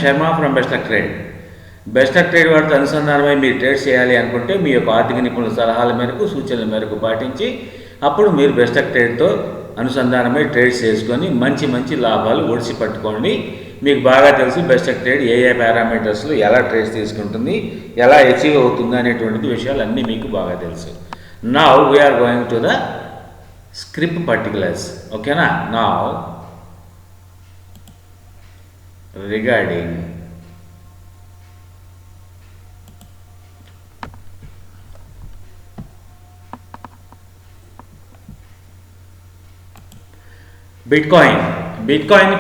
Sharma from Bestak Trade. Bestak Trade వారితో అనుసంధానమై మీరు ట్రేడ్ చేయాలి అనుకుంటే మీ యొక్క ఆర్థిక నిపుణుల సలహాల మేరకు సూచనల మేరకు పాటించి అప్పుడు మీరు బెస్టక్ ట్రేడ్తో అనుసంధానమై ట్రేడ్స్ చేసుకొని మంచి మంచి లాభాలు ఒడిసి పట్టుకోండి. మీకు బాగా తెలుసు బెస్టక్ ట్రేడ్ ఏ ఏ పారామీటర్స్లో ఎలా ట్రేడ్స్ తీసుకుంటుంది, ఎలా అచీవ్ అవుతుంది అనేటువంటి విషయాలు అన్నీ మీకు బాగా తెలుసు. Now we are going to the script particulars. ఓకేనా? Now regarding bitcoin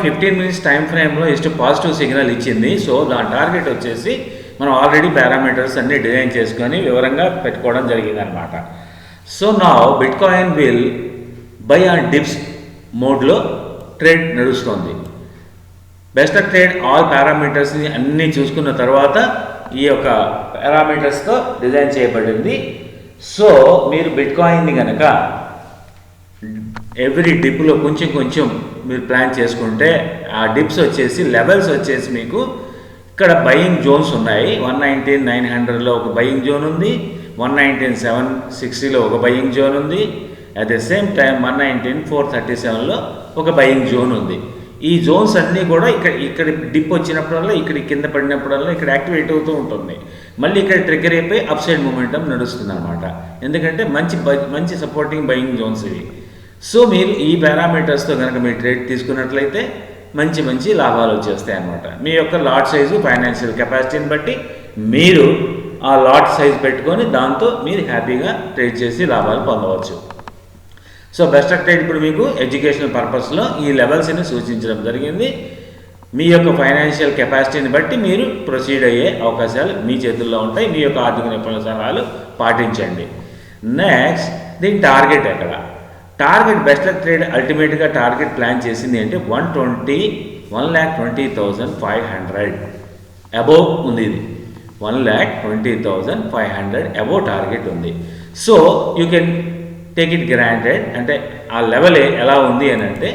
15 minutes time ఫ్రేమ్లో పాజిటివ్ సిగ్నల్ ఇచ్చింది. సో దాని టార్గెట్ వచ్చేసి మనం ఆల్రెడీ పారామీటర్స్ అన్ని డిజైన్ చేసుకొని వివరంగా పెట్టుకోవడం జరిగింది అనమాట. సో నా bitcoin will buy on dips మోడ్లో ట్రేడ్ నడుస్తుంది. బెస్టక్ ట్రేడ్ ఆల్ పారామీటర్స్ని అన్నీ చూసుకున్న తర్వాత ఈ యొక్క పారామీటర్స్తో డిజైన్ చేయబడింది. సో మీరు బిట్కాయిన్ని కనుక ఎవ్రీ డిప్లో కొంచెం కొంచెం మీరు ప్లాన్ చేసుకుంటే ఆ డిప్స్ వచ్చేసి లెవెల్స్ వచ్చేసి మీకు ఇక్కడ బయింగ్ జోన్స్ ఉన్నాయి. 119,900లో ఒక బయింగ్ జోన్ ఉంది, 119,760లో ఒక బయింగ్ జోన్ ఉంది, అట్ ద సేమ్ టైం 119,437లో ఒక బయింగ్ జోన్ ఉంది. ఈ జోన్స్ అన్నీ కూడా ఇక్కడ డిప్ వచ్చినప్పుడల్లా ఇక్కడ కింద పడినప్పుడల్లా ఇక్కడ యాక్టివేట్ అవుతూ ఉంటుంది. మళ్ళీ ఇక్కడ ట్రిగ్గర్ అయిపోయి అప్ సైడ్ మూమెంటం నడుస్తుంది అనమాట. ఎందుకంటే మంచి సపోర్టింగ్ బయింగ్ జోన్స్ ఇవి. సో మీరు ఈ పారామీటర్స్తో కనుక మీరు ట్రేడ్ తీసుకున్నట్లయితే మంచి లాభాలు వచ్చేస్తాయి అన్నమాట. మీ యొక్క లాట్ సైజు ఫైనాన్షియల్ కెపాసిటీని బట్టి మీరు ఆ లాట్ సైజ్ పెట్టుకొని దాంతో మీరు హ్యాపీగా ట్రేడ్ చేసి లాభాలు పొందవచ్చు. సో బెస్టక్ ట్రేడ్ ఇప్పుడు మీకు ఎడ్యుకేషనల్ పర్పస్లో ఈ లెవెల్స్ని సూచించడం జరిగింది. మీ యొక్క ఫైనాన్షియల్ కెపాసిటీని బట్టి మీరు ప్రొసీడ్ అయ్యే అవకాశాలు మీ చేతుల్లో ఉంటాయి. మీ యొక్క ఆర్థిక నిపుణుల సలహాలు పాటించండి. నెక్స్ట్ దీని టార్గెట్ ఎక్కడ? టార్గెట్ బెస్టక్ ట్రేడ్ అల్టిమేట్గా టార్గెట్ ప్లాన్ చేసింది అంటే 1,20,500 అబోవ్ ఉంది. ఇది 1,20,500 అబోవ్ టార్గెట్ ఉంది. So you can take it granted. అంటే ఆ లెవెల్ ఎలా ఉంది అని అంటే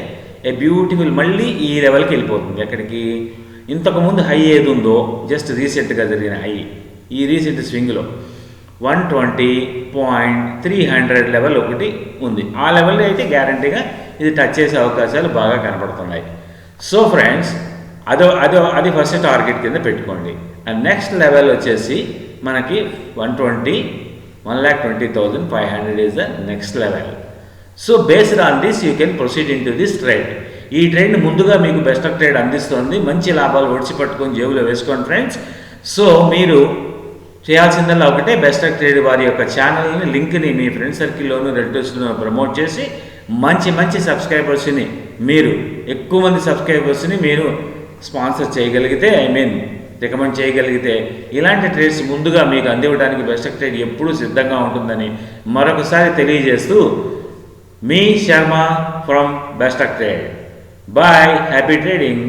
ఏ బ్యూటిఫుల్ మళ్ళీ ఈ లెవెల్కి వెళ్ళిపోతుంది. ఎక్కడికి? ఇంతకుముందు హై ఏది ఉందో జస్ట్ రీసెంట్గా జరిగిన హై, ఈ రీసెంట్ స్వింగ్లో 120.300 లెవెల్ ఒకటి ఉంది. ఆ లెవెల్లో అయితే గ్యారంటీగా ఇది టచ్ చేసే అవకాశాలు బాగా కనపడుతున్నాయి. సో ఫ్రెండ్స్ అది ఫస్ట్ టార్గెట్ కింద పెట్టుకోండి. అండ్ నెక్స్ట్ లెవెల్ వచ్చేసి మనకి 1,20,500 is the next level. So based on this you can proceed in to this trade. ఈ ట్రేడ్ ముందుగా మీకు బెస్టక్ ట్రేడ్ అందిస్తుంది. మంచి లాభాలు ఒడిచి పట్టుకొని జేబులో వేసుకోండి ఫ్రెండ్స్. సో మీరు చేయాల్సిందల్లా ఒకటే, బెస్టక్ ట్రేడ్ వారి యొక్క ఛానల్ని లింక్ని మీ ఫ్రెండ్ సర్కిల్లోనూ రిలేటివ్స్లో ప్రమోట్ చేసి మంచి సబ్స్క్రైబర్స్ని మీరు ఎక్కువ మంది సబ్స్క్రైబర్స్ని మీరు స్పాన్సర్ చేయగలిగితే, రికమెండ్ చేయగలిగితే ఇలాంటి ట్రేడ్స్ ముందుగా మీకు అందివ్వడానికి బెస్టక్ ట్రేడ్ ఎప్పుడూ సిద్ధంగా ఉంటుందని మరొకసారి తెలియజేస్తూ మీ Sharma from Bestak Trade. Bye, happy trading.